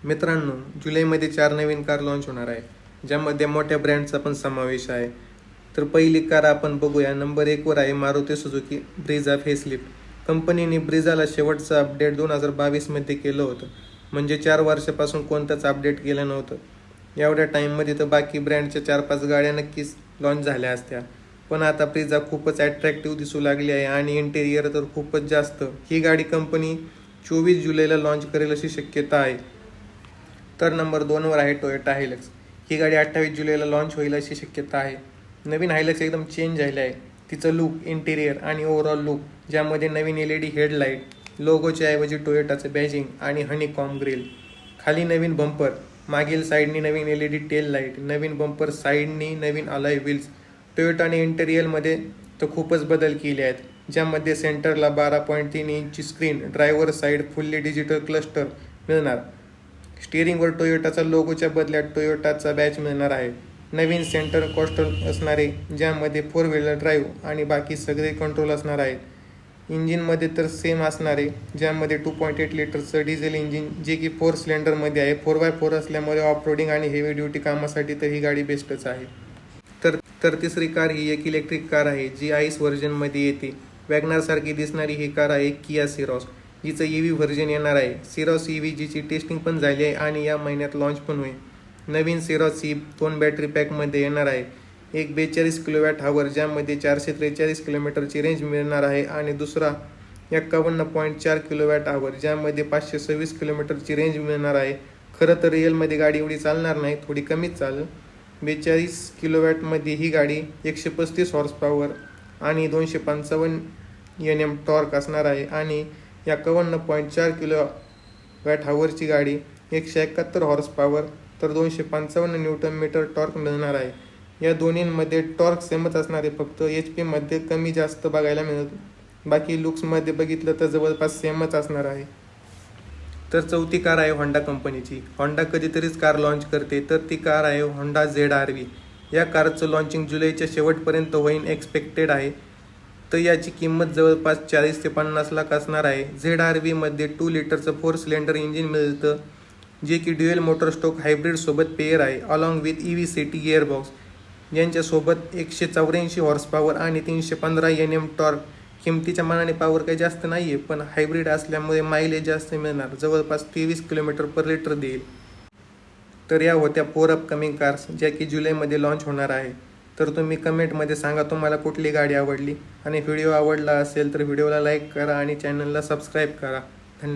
मित्रांनो, जुलैमध्ये 4 नवीन car launch होणार आहे, ज्यामध्ये मोठ्या ब्रँडचा पण समावेश आहे. तर पहिली कार आपण बघूया. नंबर 1 वर आहे मारुती सुझुकी ब्रिझा फेसलिफ्ट. कंपनीने ब्रिझाला शेवटचं अपडेट 2022 मध्ये केलं होतं, म्हणजे 4 वर्षापासून कोणतंच अपडेट केलं नव्हतं. एवढ्या टाईममध्ये तर बाकी ब्रँडच्या 4-5 गाड्या नक्कीच लॉन्च झाल्या असत्या, पण आता ब्रिझा खूपच अट्रॅक्टिव्ह दिसू लागली आहे आणि इंटेरियर तर खूपच जास्त. ही गाडी कंपनी 24 जुलैला लॉन्च करेल अशी शक्यता आहे. तर नंबर 2 वर आहे टोयोटा हायलक्स. ही गाडी 28 जुलैला लॉन्च होईल अशी शक्यता आहे. नवीन हायलक्स एकदम चेंज झाले आहे. तिचं लुक, इंटिरियर आणि ओव्हरऑल लुक, ज्यामध्ये नवीन LED हेडलाईट, लोगोच्या ऐवजी टोयोटाचं बॅजिंग आणि हनीकॉम ग्रिल, खाली नवीन बंपर, मागील साईडनी नवीन LED टेल लाईट, नवीन बंपर साईडनी नवीन अलॉय व्हील्स. टोयोटाने इंटेरियरमध्ये तर खूपच बदल केले आहेत, ज्यामध्ये सेंटरला 12.3 इंचची screen, driver side fully digital cluster मिळणार. स्टिअरिंगवर टोयोटाचा लोगोच्या बदल्यात टोयोटाचा बॅच मिळणार आहे. नवीन सेंटर कॉन्सोल असणारे, ज्यामध्ये 4 व्हीलर ड्राईव्ह आणि बाकी सगळे कंट्रोल असणार आहेत. इंजिनमध्ये तर सेम असणारे, ज्यामध्ये 2.8 लिटरचं डिझेल इंजिन, जे की 4 सिलेंडरमध्ये आहे. 4x4 असल्यामुळे ऑफ रोडिंग आणि हेवी ड्युटी कामासाठी तर ही गाडी बेस्टच आहे. तर तिसरी कार ही एक इलेक्ट्रिक कार आहे, जी आईस व्हर्जनमध्ये येते. वॅगनारसारखी दिसणारी ही कार आहे किया सिरॉस, जिचं EV व्हर्जन येणार आहे. सिरॉस EV जीची टेस्टिंग पण झाली आहे आणि या महिन्यात लॉन्च पण होईल. नवीन सिरॉस ही 2 बॅटरी पॅकमध्ये येणार आहे. एक 42 kWh, ज्यामध्ये 443 किलोमीटरची रेंज मिळणार आहे, आणि दुसरा 51.4 kWh, ज्यामध्ये 526 किलोमीटरची रेंज मिळणार आहे. खरं तर रिअलमध्ये गाडी एवढी चालणार नाही, थोडी कमीच चालेल. 42 किलोवॅटमध्ये ही गाडी 135 हॉर्स पॉवर आणि 255 Nm टॉर्क असणार आहे, आणि 51.4 kWh गाडी 171 हॉर्स पॉवर तर 255 न्यूटन टॉर्क मिळणार आहे. या दोन्हींमध्ये टॉर्क सेमच असणार आहे, फक्त HP मध्ये कमी जास्त बघायला मिळत. बाकी लुक्समध्ये बघितलं तर जवळपास सेमच असणार आहे. तर चौथी कार आहे होंडा कंपनीची. होंडा कधीतरीच कार लॉन्च करते, तर ती कार आहे होंडा ZR-V. या कारचं लॉन्चिंग जुलैच्या शेवटपर्यंत होईन एक्सपेक्टेड आहे. तर याची किंमत जवळपास 40 ते 50 लाख असणार आहे. ZR-V मध्ये 2 लिटरचं 4 सिलेंडर इंजिन मिळतं, जे की ड्युएल मोटर स्ट्रोक हायब्रिड सोबत पेअर आहे, अलॉंग विथ EV-CT गिअरबॉक्स, यांच्यासोबत 184 हॉर्स पॉवर आणि 315 Nm टॉर्क. किमतीच्या मानाने पॉवर काही जास्त नाही आहे, पण हायब्रिड असल्यामुळे मायलेज जास्त मिळणार, जवळपास 23 km/लिटर देईल. तर या होत्या 4 अपकमिंग कार्स, ज्या की जुलैमध्ये लॉन्च होणार आहे. तर तुम्ही कमेंटमध्ये सांगा तुम्हाला कुठली गाडी आवडली, आणि व्हिडिओ आवडला असेल तर व्हिडिओला लाईक करा आणि चॅनलला सबस्क्राईब करा.